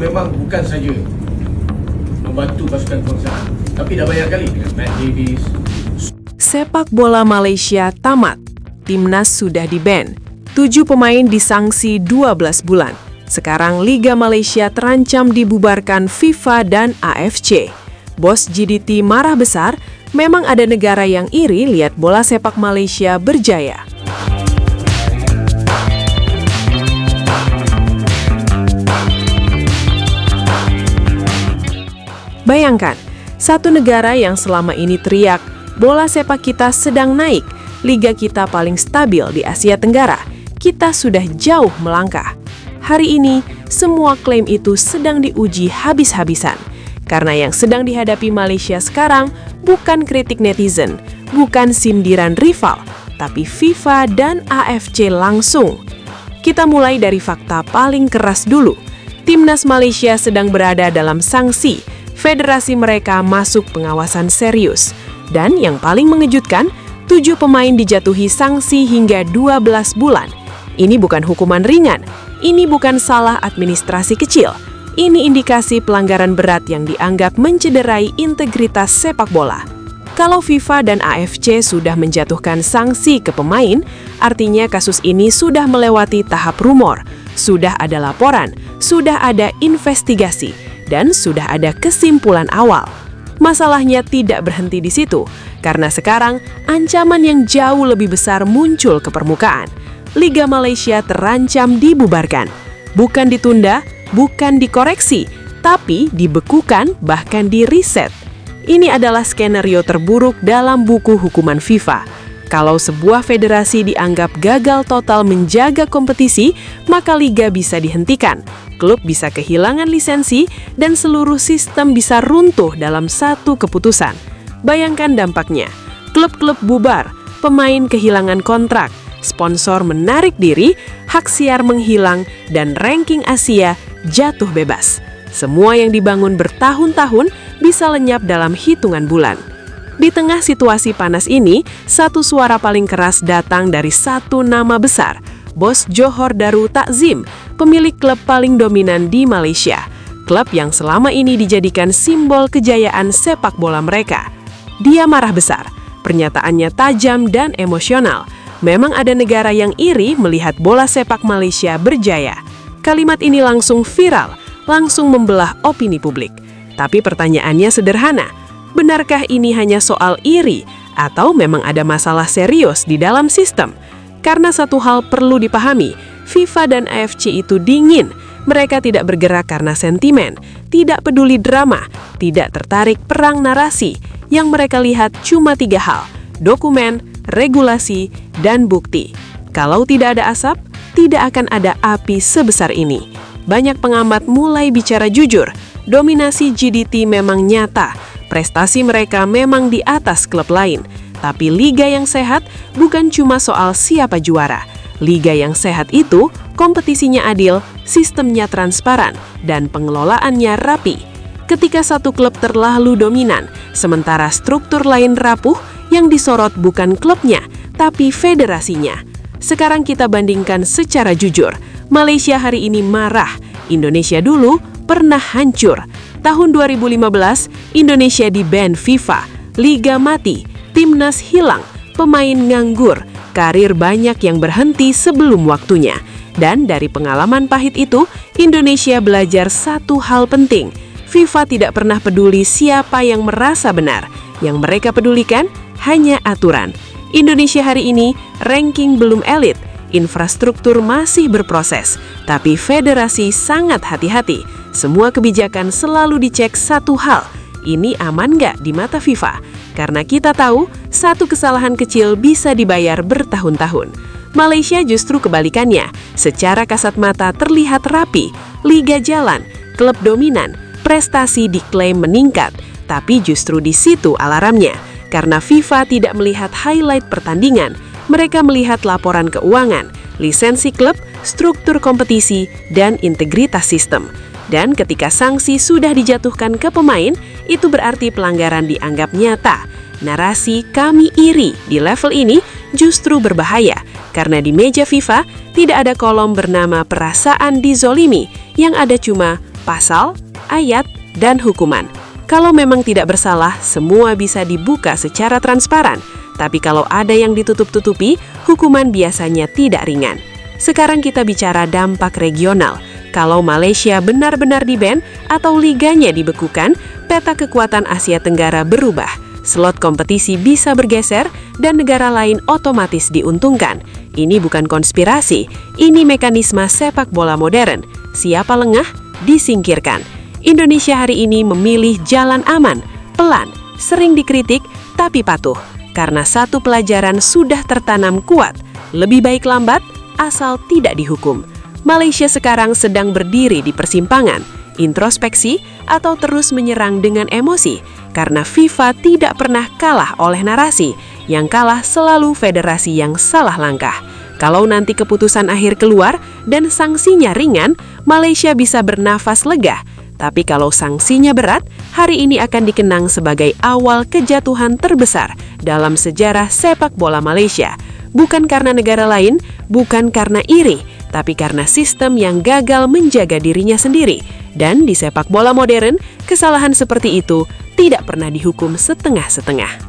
memang bukan saja membantu pasukan kebangsaan, tapi dah banyak kali dengan Matt Davis. Sepak bola Malaysia tamat. Timnas sudah di-ban. 7 pemain disangsi 12 bulan. Sekarang Liga Malaysia terancam dibubarkan FIFA dan AFC. Bos GDT marah besar, memang ada negara yang iri lihat bola sepak Malaysia berjaya. Bayangkan, satu negara yang selama ini teriak, bola sepak kita sedang naik, liga kita paling stabil di Asia Tenggara, kita sudah jauh melangkah. Hari ini, semua klaim itu sedang diuji habis-habisan. Karena yang sedang dihadapi Malaysia sekarang bukan kritik netizen, bukan sindiran rival, tapi FIFA dan AFC langsung. Kita mulai dari fakta paling keras dulu. Timnas Malaysia sedang berada dalam sanksi. Federasi mereka masuk pengawasan serius. Dan yang paling mengejutkan, 7 pemain dijatuhi sanksi hingga 12 bulan. Ini bukan hukuman ringan, ini bukan salah administrasi kecil. Ini indikasi pelanggaran berat yang dianggap mencederai integritas sepak bola. Kalau FIFA dan AFC sudah menjatuhkan sanksi ke pemain, artinya kasus ini sudah melewati tahap rumor, sudah ada laporan, sudah ada investigasi, dan sudah ada kesimpulan awal. Masalahnya tidak berhenti di situ, karena sekarang ancaman yang jauh lebih besar muncul ke permukaan. Liga Malaysia terancam dibubarkan. Bukan ditunda, bukan dikoreksi, tapi dibekukan bahkan di-reset. Ini adalah skenario terburuk dalam buku hukuman FIFA. Kalau sebuah federasi dianggap gagal total menjaga kompetisi, maka liga bisa dihentikan, klub bisa kehilangan lisensi, dan seluruh sistem bisa runtuh dalam satu keputusan. Bayangkan dampaknya, klub-klub bubar, pemain kehilangan kontrak, sponsor menarik diri, hak siar menghilang, dan ranking Asia jatuh bebas. Semua yang dibangun bertahun-tahun bisa lenyap dalam hitungan bulan. Di tengah situasi panas ini, satu suara paling keras datang dari satu nama besar, Bos Johor Darul Takzim, pemilik klub paling dominan di Malaysia. Klub yang selama ini dijadikan simbol kejayaan sepak bola mereka. Dia marah besar, pernyataannya tajam dan emosional. Memang ada negara yang iri melihat bola sepak Malaysia berjaya. Kalimat ini langsung viral, langsung membelah opini publik. Tapi pertanyaannya sederhana, benarkah ini hanya soal iri atau memang ada masalah serius di dalam sistem? Karena satu hal perlu dipahami, FIFA dan AFC itu dingin. Mereka tidak bergerak karena sentimen, tidak peduli drama, tidak tertarik perang narasi. Yang mereka lihat cuma 3 hal, dokumen, regulasi, dan bukti. Kalau tidak ada asap, tidak akan ada api sebesar ini. Banyak pengamat mulai bicara jujur, dominasi GDT memang nyata, prestasi mereka memang di atas klub lain. Tapi liga yang sehat bukan cuma soal siapa juara. Liga yang sehat itu kompetisinya adil, sistemnya transparan, dan pengelolaannya rapi. Ketika satu klub terlalu dominan, sementara struktur lain rapuh, yang disorot bukan klubnya, tapi federasinya. Sekarang kita bandingkan secara jujur. Malaysia hari ini marah, Indonesia dulu pernah hancur. Tahun 2015, Indonesia di-ban FIFA, liga mati, timnas hilang, pemain nganggur, karir banyak yang berhenti sebelum waktunya. Dan dari pengalaman pahit itu, Indonesia belajar satu hal penting. FIFA tidak pernah peduli siapa yang merasa benar. Yang mereka pedulikan hanya aturan. Indonesia hari ini ranking belum elit, infrastruktur masih berproses, tapi federasi sangat hati-hati. Semua kebijakan selalu dicek satu hal, ini aman nggak di mata FIFA? Karena kita tahu, satu kesalahan kecil bisa dibayar bertahun-tahun. Malaysia justru kebalikannya, secara kasat mata terlihat rapi, liga jalan, klub dominan, prestasi diklaim meningkat, tapi justru di situ alarmnya. Karena FIFA tidak melihat highlight pertandingan, mereka melihat laporan keuangan, lisensi klub, struktur kompetisi, dan integritas sistem. Dan ketika sanksi sudah dijatuhkan ke pemain, itu berarti pelanggaran dianggap nyata. Narasi "kami iri" di level ini justru berbahaya, karena di meja FIFA tidak ada kolom bernama perasaan dizolimi, yang ada cuma pasal, ayat, dan hukuman. Kalau memang tidak bersalah, semua bisa dibuka secara transparan. Tapi kalau ada yang ditutup-tutupi, hukuman biasanya tidak ringan. Sekarang kita bicara dampak regional. Kalau Malaysia benar-benar di-ban atau liganya dibekukan, peta kekuatan Asia Tenggara berubah. Slot kompetisi bisa bergeser dan negara lain otomatis diuntungkan. Ini bukan konspirasi, ini mekanisme sepak bola modern. Siapa lengah, disingkirkan. Indonesia hari ini memilih jalan aman, pelan, sering dikritik, tapi patuh. Karena satu pelajaran sudah tertanam kuat, lebih baik lambat, asal tidak dihukum. Malaysia sekarang sedang berdiri di persimpangan, introspeksi atau terus menyerang dengan emosi, karena FIFA tidak pernah kalah oleh narasi, yang kalah selalu federasi yang salah langkah. Kalau nanti keputusan akhir keluar dan sanksinya ringan, Malaysia bisa bernafas lega. Tapi kalau sanksinya berat, hari ini akan dikenang sebagai awal kejatuhan terbesar dalam sejarah sepak bola Malaysia. Bukan karena negara lain, bukan karena iri, tapi karena sistem yang gagal menjaga dirinya sendiri. Dan di sepak bola modern, kesalahan seperti itu tidak pernah dihukum setengah-setengah.